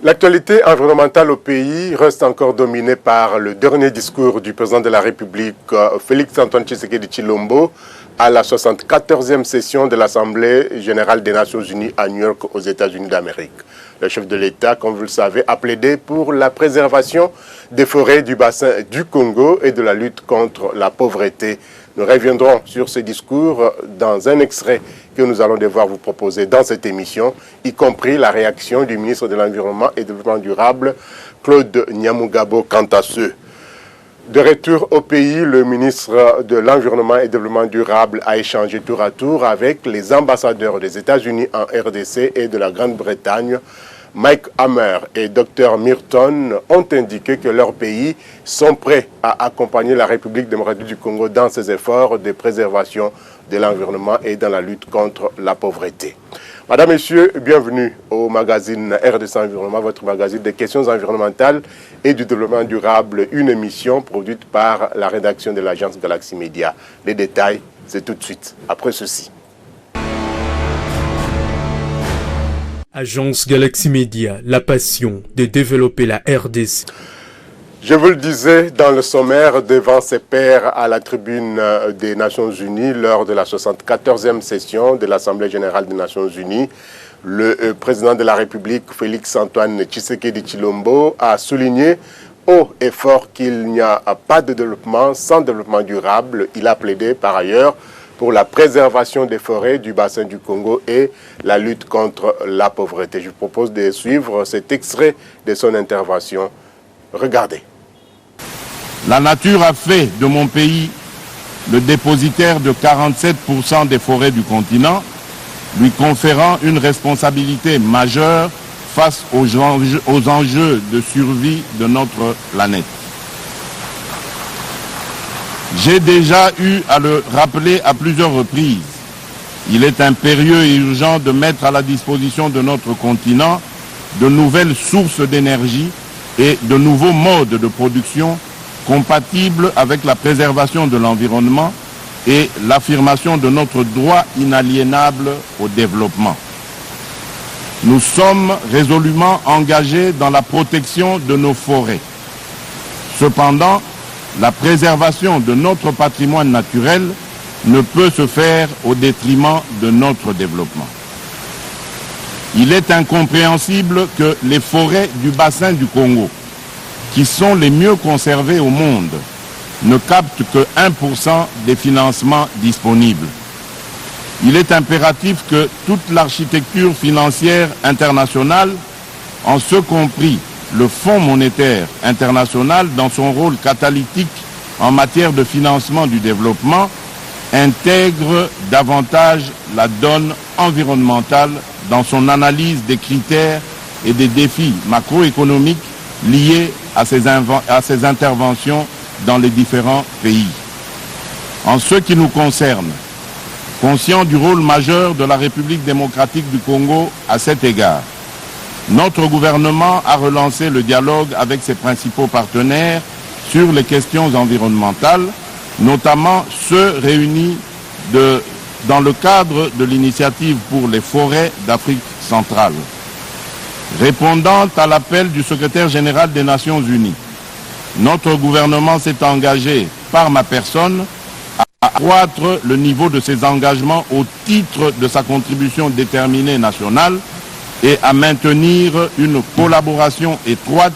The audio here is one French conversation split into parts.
L'actualité environnementale au pays reste encore dominée par le dernier discours du président de la République, Félix-Antoine Tshisekedi Tshilombo, à la 74e session de l'Assemblée générale des Nations Unies à New York, aux États-Unis d'Amérique. Le chef de l'État, comme vous le savez, a plaidé pour la préservation des forêts du bassin du Congo et de la lutte contre la pauvreté. Nous reviendrons sur ce discours dans un extrait que nous allons devoir vous proposer dans cette émission, y compris la réaction du ministre de l'Environnement et du Développement durable, Claude Nyamugabo, quant à ceux. De retour au pays, le ministre de l'Environnement et du Développement durable a échangé tour à tour avec les ambassadeurs des États-Unis en RDC et de la Grande-Bretagne. Mike Hammer et Dr Milton ont indiqué que leurs pays sont prêts à accompagner la République démocratique du Congo dans ses efforts de préservation de l'environnement et dans la lutte contre la pauvreté. Madame, Messieurs, bienvenue au magazine RDC Environnement, votre magazine des questions environnementales et du développement durable, une émission produite par la rédaction de l'agence Galaxy Media. Les détails, c'est tout de suite, après ceci. Agence Galaxy Media, la passion de développer la RDC. Je vous le disais dans le sommaire devant ses pairs à la tribune des Nations Unies lors de la 74e session de l'Assemblée générale des Nations Unies, le président de la République, Félix-Antoine Tshisekedi Tshilombo, a souligné haut et fort qu'il n'y a pas de développement sans développement durable. Il a plaidé par ailleurs pour la préservation des forêts du bassin du Congo et la lutte contre la pauvreté. Je vous propose de suivre cet extrait de son intervention. Regardez. La nature a fait de mon pays le dépositaire de 47% des forêts du continent, lui conférant une responsabilité majeure face aux enjeux de survie de notre planète. J'ai déjà eu à le rappeler à plusieurs reprises. Il est impérieux et urgent de mettre à la disposition de notre continent de nouvelles sources d'énergie et de nouveaux modes de production compatibles avec la préservation de l'environnement et l'affirmation de notre droit inaliénable au développement. Nous sommes résolument engagés dans la protection de nos forêts. Cependant, la préservation de notre patrimoine naturel ne peut se faire au détriment de notre développement. Il est incompréhensible que les forêts du bassin du Congo, qui sont les mieux conservées au monde, ne captent que 1% des financements disponibles. Il est impératif que toute l'architecture financière internationale, en ce compris le Fonds monétaire international, dans son rôle catalytique en matière de financement du développement, intègre davantage la donne environnementale dans son analyse des critères et des défis macroéconomiques liés à ces interventions dans les différents pays. En ce qui nous concerne, conscient du rôle majeur de la République démocratique du Congo à cet égard, notre gouvernement a relancé le dialogue avec ses principaux partenaires sur les questions environnementales, notamment ceux réunis dans le cadre de l'initiative pour les forêts d'Afrique centrale. Répondant à l'appel du secrétaire général des Nations Unies, notre gouvernement s'est engagé par ma personne à accroître le niveau de ses engagements au titre de sa contribution déterminée nationale et à maintenir une collaboration étroite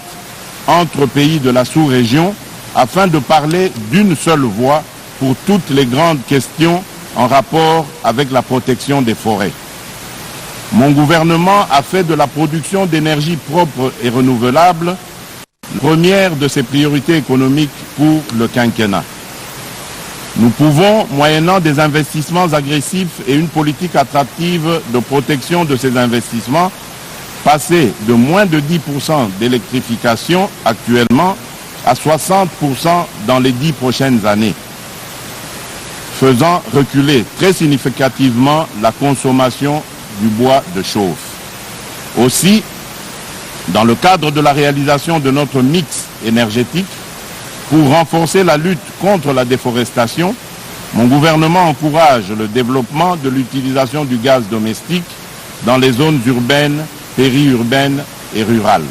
entre pays de la sous-région afin de parler d'une seule voix pour toutes les grandes questions en rapport avec la protection des forêts. Mon gouvernement a fait de la production d'énergie propre et renouvelable la première de ses priorités économiques pour le quinquennat. Nous pouvons, moyennant des investissements agressifs et une politique attractive de protection de ces investissements, passer de moins de 10% d'électrification actuellement à 60% dans les 10 prochaines années, faisant reculer très significativement la consommation du bois de chauffe. Aussi, dans le cadre de la réalisation de notre mix énergétique, pour renforcer la lutte contre la déforestation, mon gouvernement encourage le développement de l'utilisation du gaz domestique dans les zones urbaines, périurbaines et rurales.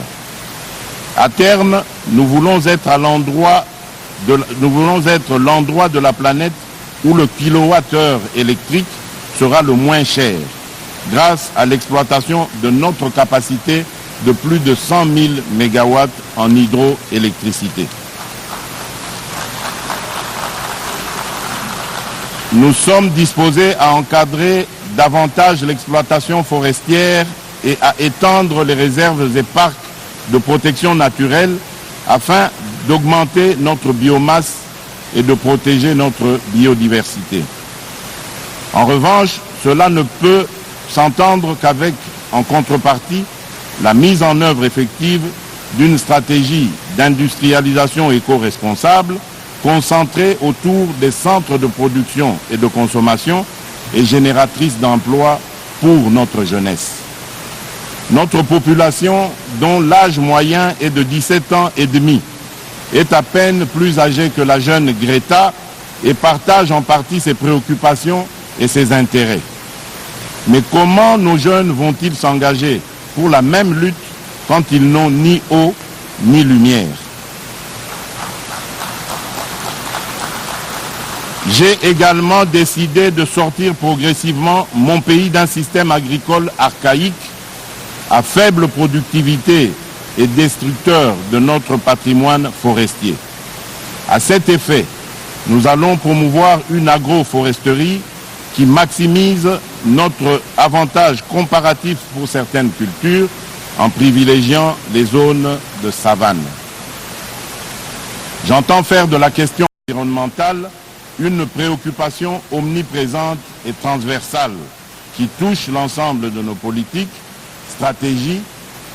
À terme, nous voulons être l'endroit de la planète où le kilowattheure électrique sera le moins cher, grâce à l'exploitation de notre capacité de plus de 100 000 MW en hydroélectricité. Nous sommes disposés à encadrer davantage l'exploitation forestière et à étendre les réserves et parcs de protection naturelle afin d'augmenter notre biomasse et de protéger notre biodiversité. En revanche, cela ne peut s'entendre qu'avec, en contrepartie, la mise en œuvre effective d'une stratégie d'industrialisation éco-responsable concentrée autour des centres de production et de consommation et génératrice d'emplois pour notre jeunesse. Notre population, dont l'âge moyen est de 17 ans et demi, est à peine plus âgée que la jeune Greta et partage en partie ses préoccupations et ses intérêts. Mais comment nos jeunes vont-ils s'engager pour la même lutte quand ils n'ont ni eau ni lumière? J'ai également décidé de sortir progressivement mon pays d'un système agricole archaïque à faible productivité et destructeur de notre patrimoine forestier. À cet effet, nous allons promouvoir une agroforesterie qui maximise notre avantage comparatif pour certaines cultures en privilégiant les zones de savane. J'entends faire de la question environnementale une préoccupation omniprésente et transversale qui touche l'ensemble de nos politiques, stratégies,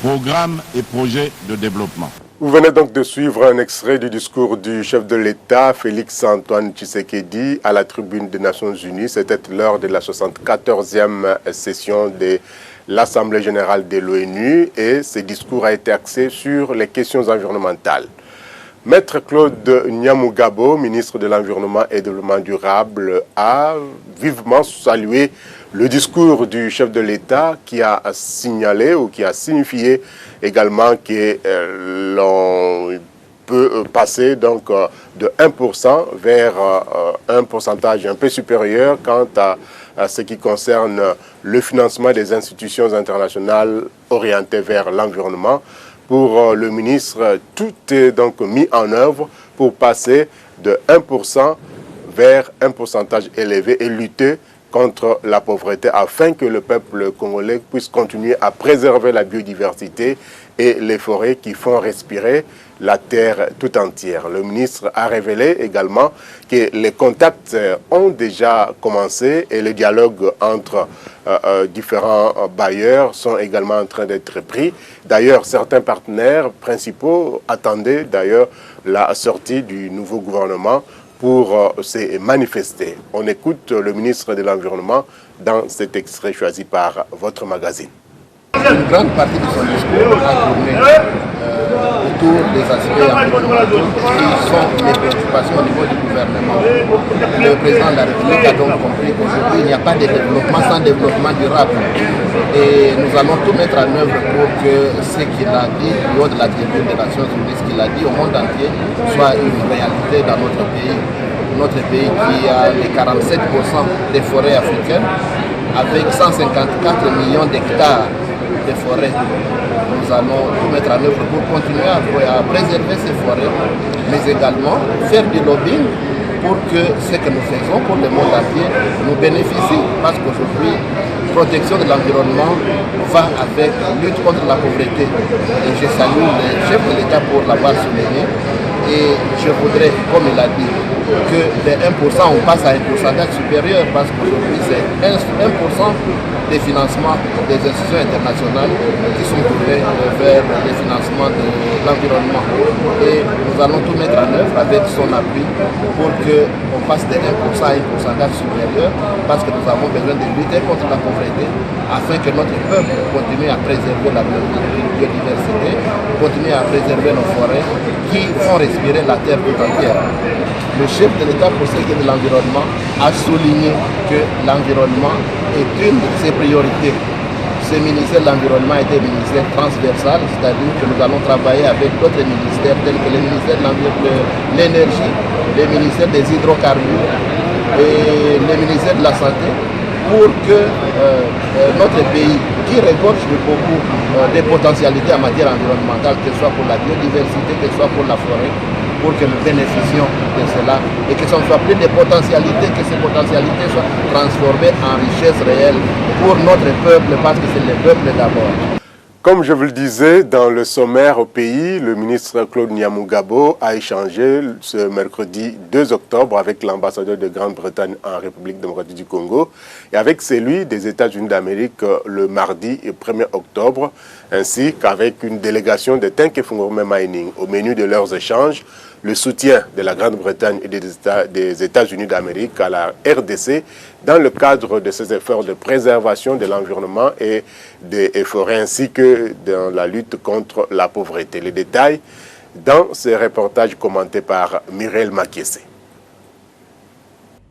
programmes et projets de développement. Vous venez donc de suivre un extrait du discours du chef de l'État, Félix-Antoine Tshisekedi, à la tribune des Nations Unies. C'était lors de la 74e session de l'Assemblée générale de l'ONU et ce discours a été axé sur les questions environnementales. Maître Claude Nyamugabo, ministre de l'Environnement et du Développement durable, a vivement salué le discours du chef de l'État qui a signalé ou qui a signifié également que l'on peut passer donc de 1% vers un pourcentage un peu supérieur quant à ce qui concerne le financement des institutions internationales orientées vers l'environnement. Pour le ministre, tout est donc mis en œuvre pour passer de 1% vers un pourcentage élevé et lutter contre la pauvreté afin que le peuple congolais puisse continuer à préserver la biodiversité et les forêts qui font respirer la terre tout entière. Le ministre a révélé également que les contacts ont déjà commencé et le dialogue entre différents bailleurs sont également en train d'être pris. D'ailleurs, certains partenaires principaux attendaient d'ailleurs la sortie du nouveau gouvernement pour se manifester. On écoute le ministre de l'Environnement dans cet extrait choisi par votre magazine. Une grande partie de son discours a tourné autour des aspects environnementaux qui sont les préoccupations au niveau du gouvernement. Le président de la République a donc compris qu'aujourd'hui il n'y a pas de développement sans développement durable. Et nous allons tout mettre en œuvre pour que ce qu'il a dit au niveau de la tribune des Nations Unies, ce qu'il a dit au monde entier, soit une réalité dans notre pays. Notre pays qui a les 47% des forêts africaines avec 154 millions d'hectares de forêts. Nous allons tout mettre en œuvre pour continuer à préserver ces forêts, mais également faire du lobbying pour que ce que nous faisons pour le monde entier nous bénéficie. Parce qu'aujourd'hui, protection de l'environnement va avec lutte contre la pauvreté. Et je salue le chef de l'État pour l'avoir souligné. Et je voudrais, comme il a dit, que de 1% on passe à un pourcentage supérieur parce qu'aujourd'hui c'est 1% des financements des institutions internationales qui sont tournés vers les financements de l'environnement. Et nous allons tout mettre en œuvre avec son appui pour qu'on passe de 1% à un pourcentage supérieur parce que nous avons besoin de lutter contre la pauvreté afin que notre peuple continue à préserver la biodiversité, continue à préserver nos forêts qui font respirer la terre tout entière. Le chef de l'État pour ce qui est de l'environnement a souligné que l'environnement est une de ses priorités. ce ministère de l'Environnement est un ministère transversal, c'est-à-dire que nous allons travailler avec d'autres ministères tels que le ministère de l'Énergie, le ministère des Hydrocarbures et le ministère de la Santé, pour que notre pays, qui regorge de beaucoup de potentialités en matière environnementale, que ce soit pour la biodiversité, que ce soit pour la forêt, pour que nous bénéficions de cela et que ce ne soit plus des potentialités, que ces potentialités soient transformées en richesses réelles pour notre peuple, parce que c'est le peuple d'abord. Comme je vous le disais, dans le sommaire au pays, le ministre Claude Nyamugabo a échangé ce mercredi 2 octobre avec l'ambassadeur de Grande-Bretagne en République démocratique du Congo et avec celui des États-Unis d'Amérique le mardi 1er octobre, ainsi qu'avec une délégation de Tenke-Fungurume Mining. Au menu de leurs échanges, le soutien de la Grande-Bretagne et des États-Unis d'Amérique à la RDC dans le cadre de ces efforts de préservation de l'environnement et des forêts, ainsi que dans la lutte contre la pauvreté. Les détails dans ce reportage commenté par Muriel Makiese.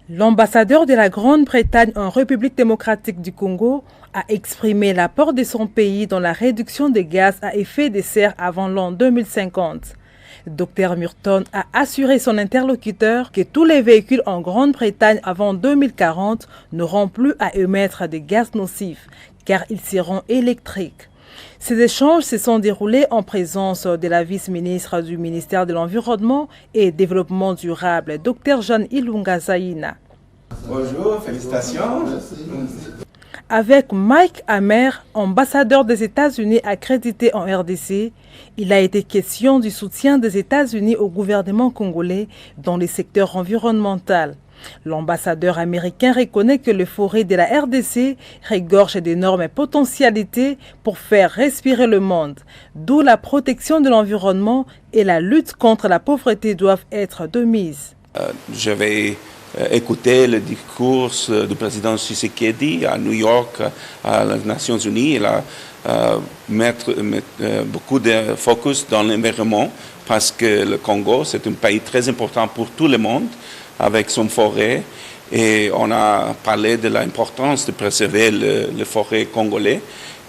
L'ambassadeur de la Grande-Bretagne en République démocratique du Congo a exprimé l'apport de son pays dans la réduction des gaz à effet de serre avant l'an 2050. Dr Murton a assuré son interlocuteur que tous les véhicules en Grande-Bretagne avant 2040 n'auront plus à émettre des gaz nocifs, car ils seront électriques. Ces échanges se sont déroulés en présence de la vice-ministre du ministère de l'Environnement et Développement durable, Dr Jeanne Ilunga Zaïna. Bonjour, félicitations. Avec Mike Hammer, ambassadeur des États-Unis accrédité en RDC, il a été question du soutien des États-Unis au gouvernement congolais dans les secteurs environnementaux. L'ambassadeur américain reconnaît que les forêts de la RDC regorgent d'énormes potentialités pour faire respirer le monde, d'où la protection de l'environnement et la lutte contre la pauvreté doivent être de mise. Je vais écouter le discours du président Tshisekedi à New York, à les Nations Unies. Il a mettre beaucoup de focus dans l'environnement parce que le Congo, c'est un pays très important pour tout le monde avec son forêt. Et on a parlé de l'importance de préserver les forêts congolais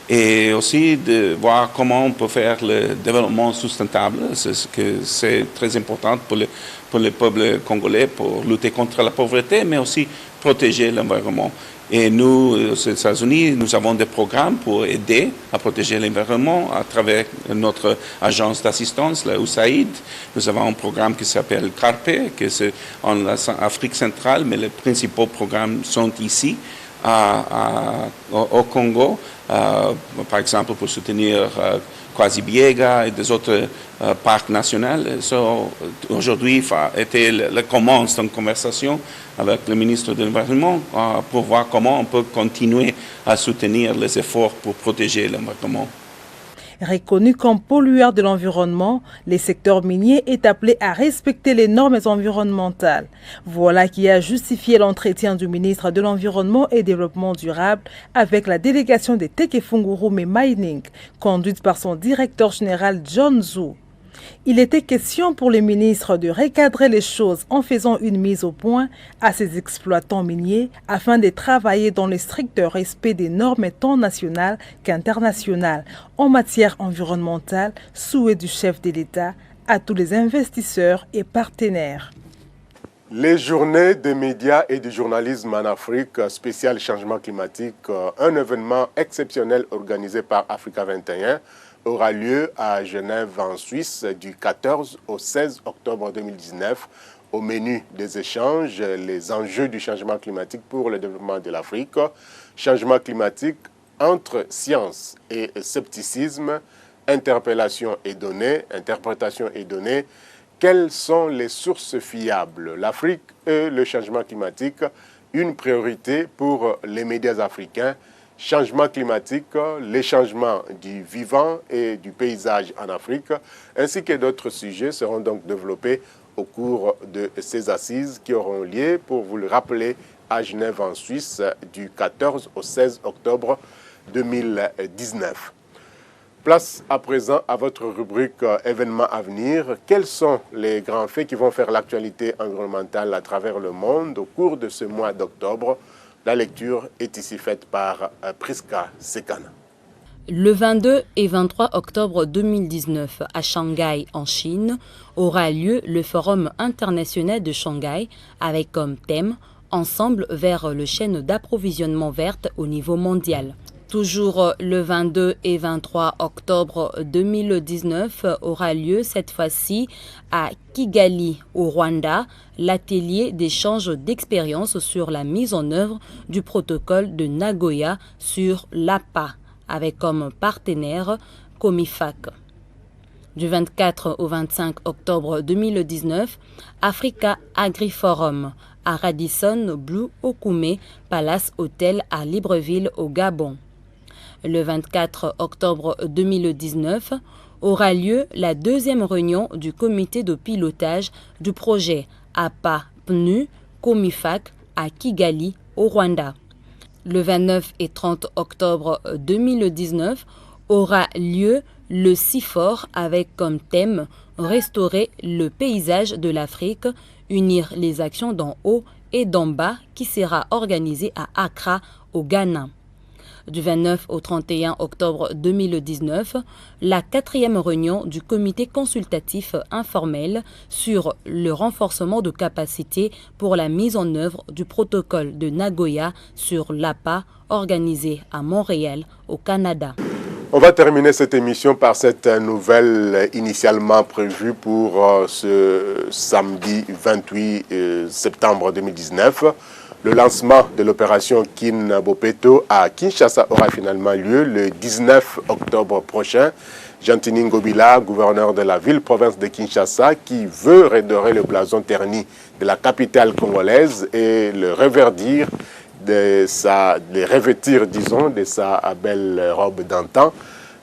et aussi de voir comment on peut faire le développement sustentable. C'est très important pour le peuple congolais pour lutter contre la pauvreté, mais aussi protéger l'environnement. Et nous, aux États-Unis, nous avons des programmes pour aider à protéger l'environnement à travers notre agence d'assistance, la USAID. Nous avons un programme qui s'appelle CARPE, qui est en Afrique centrale, mais les principaux programmes sont ici, au Congo, par exemple pour soutenir Kwasi-Biega et des autres parcs nationaux. Aujourd'hui, il commence une conversation avec le ministre de l'Environnement pour voir comment on peut continuer à soutenir les efforts pour protéger l'environnement. Reconnu comme pollueur de l'environnement, le secteur minier est appelé à respecter les normes environnementales. Voilà qui a justifié l'entretien du ministre de l'Environnement et Développement durable avec la délégation de Tenke-Fungurume Mining, conduite par son directeur général John Zhu. Il était question pour le ministre de recadrer les choses en faisant une mise au point à ses exploitants miniers afin de travailler dans le strict respect des normes tant nationales qu'internationales en matière environnementale, souhait du chef de l'État à tous les investisseurs et partenaires. Les journées des médias et du journalisme en Afrique, spécial changement climatique, un événement exceptionnel organisé par Africa 21, aura lieu à Genève en Suisse du 14 au 16 octobre 2019. Au menu des échanges, les enjeux du changement climatique pour le développement de l'Afrique, changement climatique entre science et scepticisme, interpellation et données, interprétation et données. Quelles sont les sources fiables? L'Afrique et le changement climatique, une priorité pour les médias africains. Changement climatique, les changements du vivant et du paysage en Afrique, ainsi que d'autres sujets seront donc développés au cours de ces assises qui auront lieu, pour vous le rappeler, à Genève en Suisse du 14 au 16 octobre 2019. Place à présent à votre rubrique événements à venir. Quels sont les grands faits qui vont faire l'actualité environnementale à travers le monde au cours de ce mois d'octobre? La lecture est ici faite par Priska Sekana. Le 22 et 23 octobre 2019, à Shanghai, en Chine, aura lieu le Forum international de Shanghai avec comme thème « Ensemble vers le chaîne d'approvisionnement verte au niveau mondial ». Toujours le 22 et 23 octobre 2019 aura lieu cette fois-ci à Kigali, au Rwanda, l'atelier d'échange d'expériences sur la mise en œuvre du protocole de Nagoya sur l'APA, avec comme partenaire Comifac. Du 24 au 25 octobre 2019, Africa Agri-Forum à Radisson Blu Okume Palace Hotel à Libreville au Gabon. Le 24 octobre 2019 aura lieu la deuxième réunion du comité de pilotage du projet APA-PNU Comifac à Kigali au Rwanda. Le 29 et 30 octobre 2019 aura lieu le CIFOR avec comme thème « Restaurer le paysage de l'Afrique, unir les actions d'en haut et d'en bas » qui sera organisé à Accra au Ghana. Du 29 au 31 octobre 2019, la 4e réunion du comité consultatif informel sur le renforcement de capacités pour la mise en œuvre du protocole de Nagoya sur l'APA organisé à Montréal, au Canada. On va terminer cette émission par cette nouvelle initialement prévue pour ce samedi 28 septembre 2019. Le lancement de l'opération Kin Bopeto à Kinshasa aura finalement lieu le 19 octobre prochain. Jean-Tini Ngobila, gouverneur de la ville-province de Kinshasa, qui veut redorer le blason terni de la capitale congolaise et le reverdir, les revêtir, disons, de sa belle robe d'antan.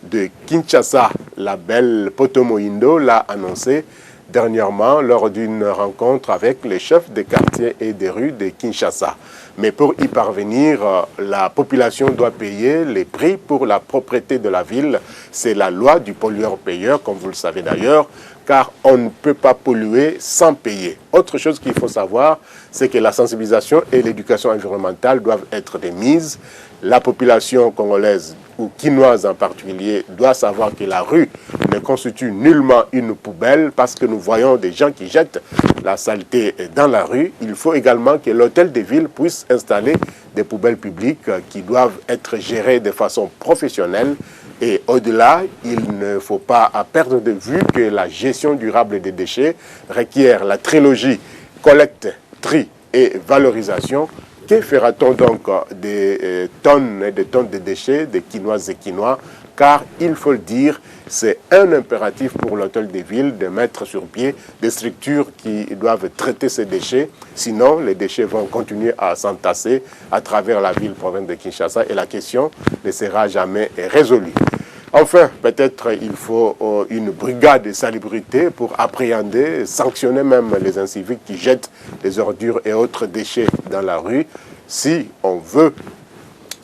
De Kinshasa, la belle Poto Moïndo l'a annoncé dernièrement lors d'une rencontre avec les chefs des quartiers et des rues de Kinshasa. Mais pour y parvenir, la population doit payer les prix pour la propreté de la ville. C'est la loi du pollueur-payeur, comme vous le savez d'ailleurs, car on ne peut pas polluer sans payer. Autre chose qu'il faut savoir, c'est que la sensibilisation et l'éducation environnementale doivent être des mises. La population congolaise, ou quinoise en particulier, doit savoir que la rue ne constitue nullement une poubelle parce que nous voyons des gens qui jettent la saleté dans la rue. Il faut également que l'hôtel de ville puisse installer des poubelles publiques qui doivent être gérées de façon professionnelle. Et au-delà, il ne faut pas perdre de vue que la gestion durable des déchets requiert la trilogie collecte, tri et valorisation. Que fera-t-on donc des tonnes et des tonnes de déchets, des quinoises et quinois? Car, il faut le dire, c'est un impératif pour l'hôtel des villes de mettre sur pied des structures qui doivent traiter ces déchets. Sinon, les déchets vont continuer à s'entasser à travers la ville-province de Kinshasa et la question ne sera jamais résolue. Enfin, peut-être il faut une brigade de salubrité pour appréhender, sanctionner même les inciviques qui jettent des ordures et autres déchets dans la rue. Si on veut,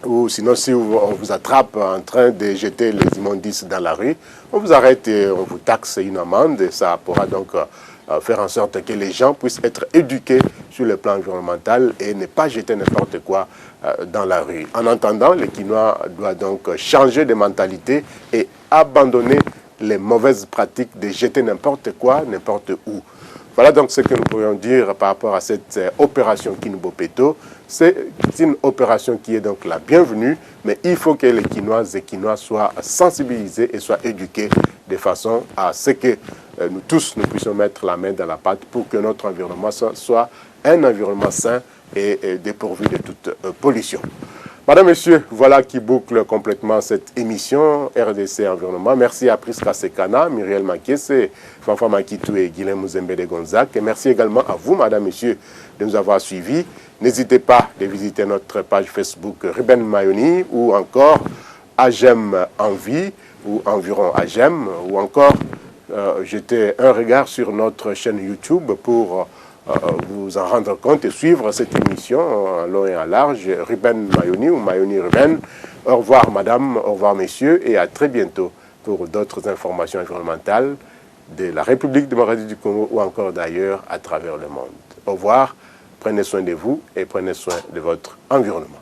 ou sinon si on vous attrape en train de jeter les immondices dans la rue, on vous arrête et on vous taxe une amende. Et ça pourra donc faire en sorte que les gens puissent être éduqués sur le plan environnemental et ne pas jeter n'importe quoi dans la rue. En attendant, le Quinois doit donc changer de mentalité et abandonner les mauvaises pratiques de jeter n'importe quoi, n'importe où. Voilà donc ce que nous pourrions dire par rapport à cette opération Kin Bopeto. C'est une opération qui est donc la bienvenue, mais il faut que les Quinoises et Quinois soient sensibilisés et soient éduqués de façon à ce que nous tous nous puissions mettre la main dans la pâte pour que notre environnement soit un environnement sain et dépourvu de toute pollution. Madame, Messieurs, voilà qui boucle complètement cette émission RDC Environnement. Merci à Priska Sekana, Muriel Makese, Fanfa Makitou et Guilhem Mouzembe de Gonzac. Et merci également à vous, Madame, Messieurs, de nous avoir suivis. N'hésitez pas de visiter notre page Facebook Ruben Mayoni ou encore Agem Envie ou Environ Agem ou encore jeter un regard sur notre chaîne YouTube pour vous en rendre compte et suivre cette émission en long et en large. Ruben Mayoni ou Mayoni Ruben. Au revoir madame, au revoir messieurs et à très bientôt pour d'autres informations environnementales de la République démocratique du Congo ou encore d'ailleurs à travers le monde. Au revoir, prenez soin de vous et prenez soin de votre environnement.